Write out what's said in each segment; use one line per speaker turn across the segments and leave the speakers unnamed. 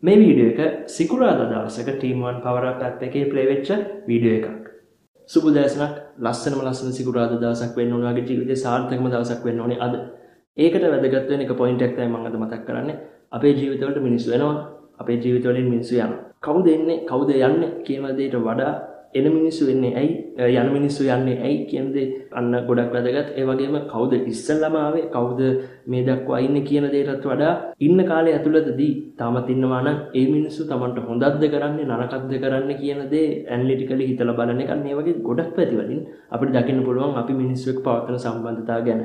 මේ වීඩියෝ එක සිකුරාදා දවසක TeamOne Power Up app එකේ play වෙච්ච වීඩියෝ එකක්. සුබ දැසනක් ලස්සන සිකුරාදා දවසක් වෙන්න ඕන වගේ ජීවිතේ සාර්ථකම දවසක් වෙන්න ඕනේ අද. ඒකට වැදගත් වෙන එක පොයින්ට් එකක් තමයි මම අද මතක් කරන්නේ. අපේ ජීවිතවලට මිනිස්සු වෙනවා. අපේ ජීවිතවලින් මිනිස්සු යනවා. කවුද එන්නේ කවුද යන්නේ කියන දේට වඩා එන මිනිස්සු එන්නේ ඇයි යන මිනිස්සු යන්නේ ඇයි කියන දේ අන්න ගොඩක් වැදගත්. ඒ වගේම කවුද ඉස්සෙල්ලාම ආවේ කවුද මේ දක්වා ඉන්නේ කියන දේටත් වඩා ඉන්න කාලේ ඇතුළතදී තාමත් ඉන්නවා නම් ඒ මිනිස්සු Tamanට හොඳක්ද කරන්නේ නරකක්ද කරන්නේ කියන දේ ඇනලිටිකලි හිතලා බලන එක මේ වගේ ගොඩක් පැතිවලින් අපිට දකින්න පුළුවන් අපි මිනිස්සු එක්ක පවත්වන සම්බන්ධතාව ගැන.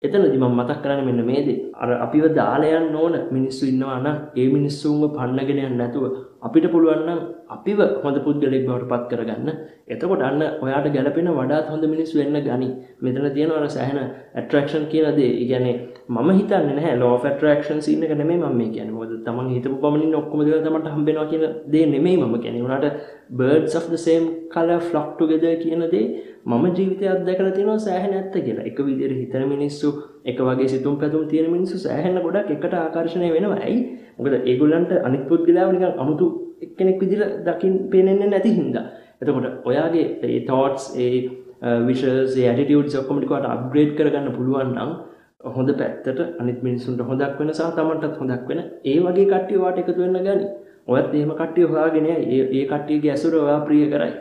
එතනදී මම මතක් කරන්නේ මෙන්න මේ දේ. අර අපිව දාලා යන්න ඕන මිනිස්සු ඉන්නවා නම් ඒ මිනිස්සුන්ව පන්නගෙන යන්න නැතුව අපිට පුළුවන් නම් අපිව හොඳ පුද්ගලෙක් බවට පත් කරගන්න. එතකොට අන්න ඔයාට ගැළපෙන වඩාත් හොඳ මිනිස්සු වෙන්න ගනි. මෙතන තියෙනවා අර සෑහෙන ඇට්‍රැක්ෂන් කියන දේ. ඒ කියන්නේ මම හිතන්නේ නැහැ law of attraction scene එක නෙමෙයි මම මේ කියන්නේ. මොකද තමන් හිතපු පමණින් ඔක්කොම දේවල් තමන්ට හම්බෙනවා කියන දේ නෙමෙයි මම කියන්නේ. උනාට birds of the same color flock together කියන දේ මම ජීවිතේ අත්දැකලා තියෙනවා සෑහෙන ඇත්ත කියලා. එක විදිහට හිතන මිනිස්සු එක වගේ සිතුම් පැතුම් තියෙන මිනිස්සු සෑහෙන ගොඩක් එකට ආකර්ෂණය වෙනවා. ඇයි? මොකද ඒගොල්ලන්ට අනිත් පුද්ගලයාව නිකන් අමුතු එක්කෙනෙක් විදිහට දකින්න පේන්නේ නැති හින්දා. එතකොට ඔයාගේ ඒ thoughts ඒ wishes ඒ attitudes ඔක්කොම ටික ඔයාලට upgrade කරගන්න පුළුවන් නම් හොඳ පැත්තට අනිත් මිනිස්සුන්ට හොදක් වෙන සහ තමන්ටත් හොදක් වෙන ඒ වගේ කට්ටිය ඔයාට එකතු වෙන්න ගනි. ඔයත් එහෙම කට්ටිය හොයාගෙන ඒ කට්ටියගේ ඇසුර ඔයා ප්‍රිය කරයි.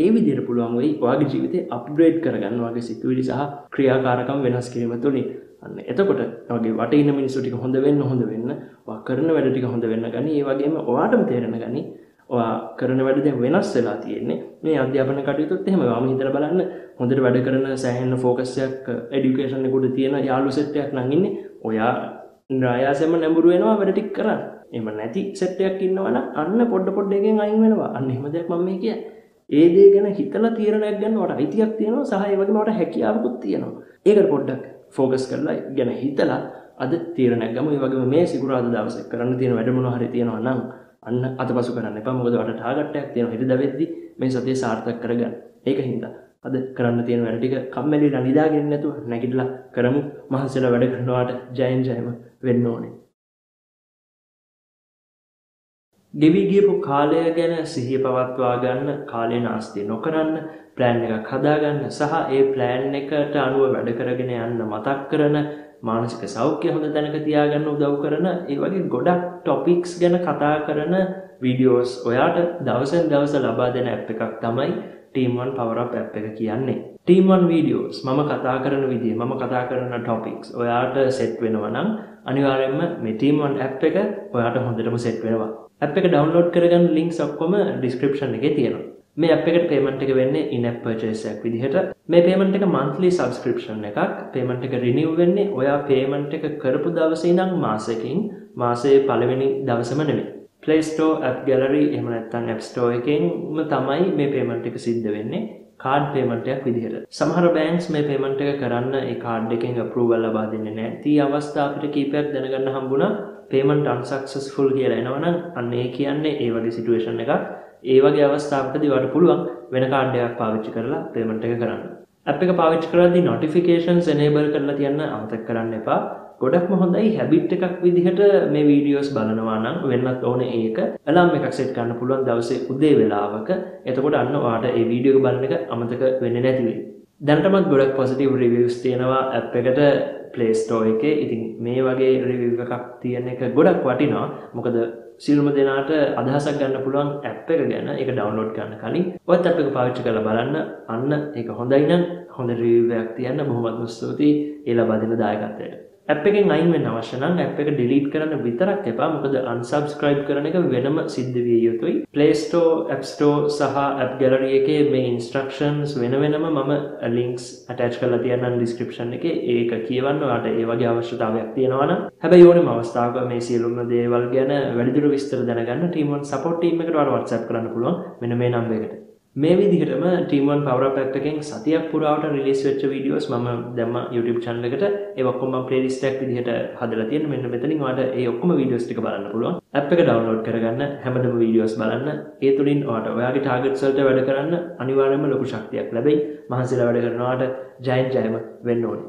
ඒ විදිහට පුළුවන් වෙයි ඔයාගේ ජීවිතේ අප්ග්‍රේඩ් කරගන්න ඔයාගේ සිතුවිලි සහ ක්‍රියාකාරකම් වෙනස් කිරීම තුළින්. අන්න එතකොට ඔයාගේ වටේ ඉන්න මිනිස්සු ටික හොඳ වෙන්න ඔයා කරන වැඩ ටික හොඳ වෙන්න ගනි. ඒ වගේම ඔයාටම තේරෙන ගනි ඔයා කරන වැඩ දැන් වෙනස් වෙලා තියෙන්නේ. මේ අධ්‍යාපන කටයුතුත් එහෙම. මම හිතලා බලන්න හොඳට වැඩ කරන සෑහෙන ෆෝකස් එකක් এডুকেෂන් එකට තියෙන යාළු සෙට් එකක් නම් ඉන්නේ. ඔයා න්යායසෙම නැඹුරු වෙනවා වැඩ ටික කරන්න. එහෙම නැති සෙට් එකක් ඉන්නවනම් අන්න පොඩ එකෙන් අයින් වෙනවා. අන්න එහෙම දෙයක් මම මේ කියන්නේ. ඒ දේ ගැන හිතලා තීරණයක් ගන්න ඔයාට අයිතියක් තියෙනවා සහ ඒ වගේම ඔයාට හැකියාවකුත් තියෙනවා. ඒකට පොඩ්ඩක් ෆෝකස් කරලා ගැන හිතලා අද තීරණයක් ගමු. ඒ වගේම මේ සිකුරාදා දවසේ කරන්න තියෙන වැඩ මොනවා හරි තියෙනවා නම් අන්න අතපසු කරන්න එපා. මොකද ඔයාලට ටාගට් එකක් තියෙනවා. හිත දැවෙද්දි මේ සතිය සාර්ථක කරගන්න. ඒක හින්දා අද කරන්න තියෙන වැඩ ටික කම්මැලිලා නිදාගෙන නැතුව නැගිටලා කරමු. මහන්සියලා වැඩ කරනවාට ජයම වෙන්න ඕනේ. ගෙවි ගියපු කාලය ගැන සිහිය පවත්වා ගන්න, කාලය නාස්ති නොකරන්න, ප්ලෑන් එකක් හදාගන්න සහ ඒ ප්ලෑන් එකට අනුව වැඩ කරගෙන යන්න මතක් කරන, මානසික සෞඛ්‍ය හොඳ තැනක තියාගන්න උදව් කරන, ඒ වගේ ගොඩක් ටොපික්ස් ගැන කතා කරන වීඩියෝස් ඔයාට දවසෙන් දවස ලබා දෙන ඇප් එකක් තමයි TeamOne Power Up app එක කියන්නේ. TeamOne videos මම කතා කරන විදිය, මම කතා කරන topics ඔයාට සෙට් වෙනවා නම් අනිවාර්යයෙන්ම මේ TeamOne app එක ඔයාට හොඳටම සෙට් වෙනවා. app එක download කරගන්න links ඔක්කොම description එකේ තියෙනවා. මේ app එකට payment එක වෙන්නේ in-app purchase එකක් විදිහට. මේ payment එක monthly subscription එකක්. payment එක renew වෙන්නේ ඔයා payment එක කරපු දවසේ ඉඳන් මාසෙකින් මාසයේ පළවෙනි දවසම නෙමෙයි. PlayStore AppGallary එහෙම නැත්නම් App Store එකෙන්ම තමයි මේ payment එක සිද්ධ වෙන්නේ. card payment එකක් විදිහට. සමහර banks මේ payment එක කරන්න ඒ card එකෙන් approval ලබා දෙන්නේ නැහැ. තී අවස්ථා අපිට කීපයක් දැනගන්න හම්බුණා. payment unsuccessful කියලා එනවනම් අන්න ඒ කියන්නේ ඒ වගේ situation එකක්. ඒ වගේ අවස්ථාවකදී ඔයාලට පුළුවන් වෙන card එකක් පාවිච්චි කරලා payment එක කරන්න. app එක පාවිච්චි කරද්දී notifications enable කරලා තියන්න අමතක කරන්න එපා. ගොඩක්ම හොඳයි හැබිට් එකක් විදිහට මේ වීඩියෝස් බලනවා නම් වෙන්නත් ඕනේ ඒක. alarm එකක් set කරන්න පුළුවන් දවසේ උදේ වෙලාවක. එතකොට අන්න ඔයාට මේ වීඩියෝ එක බලන එක අමතක වෙන්නේ නැති වෙයි. දැනටමත් ගොඩක් positive reviews තියෙනවා app එකට Play Store එකේ. ඉතින් මේ වගේ review එකක් තියෙන එක ගොඩක් වටිනවා. මොකද සියලුම දෙනාට අදහසක් ගන්න පුළුවන් app එක ගැන. ඒක download කරන්න කලින් ඔයත් app එක පාවිච්චි කරලා බලන්න. අන්න ඒක හොඳයි නම් හොඳ review එකක් තියන්න බොහොමත්ම ස්තුතියි ඒ ලබා දෙන දායකත්වයට. app එකෙන් අයින් වෙන්න අවශ්‍ය නම් app එක delete කරන්න විතරක් එපා. මොකද unsubscribe කරන එක වෙනම සිද්ධ විය යුතුයි. Play Store, App Store සහ AppGallary එකේ මේ instructions වෙනම මම links attach කරලා තියන්නම් description එකේ. ඒක කියවන්න ඔයාලට ඒ වගේ අවශ්‍යතාවයක් තියෙනවා නම්. හැබැයි ඕනෙම අවස්ථාවක මේ සියලුම දේවල් ගැන වැඩිදුර විස්තර දැනගන්න TeamOne support team එකට ඔයාලා WhatsApp කරන්න පුළුවන් මෙන්න මේ number එකට. මේ විදිහටම TeamOne Power Up app එකෙන් සතියක් පුරාවට රිලීස් වෙච්ච වීඩියෝස් මම දැම්ම YouTube channel එකට. ඒ ඔක්කොම මම playlist එකක් විදිහට හදලා තියෙන. මෙන්න මෙතනින් ඔයාලට ඒ ඔක්කොම වීඩියෝස් ටික බලන්න පුළුවන්. app එක download කරගන්න, හැමදේම වීඩියෝස් බලන්න. ඒ තුලින් ඔයාලට ඔයාගේ targets වලට වැඩ කරන්න අනිවාර්යයෙන්ම ලොකු ශක්තියක් ලැබෙයි. මහන්සියලා වැඩ කරනවාට ජයම වෙන්න ඕනේ.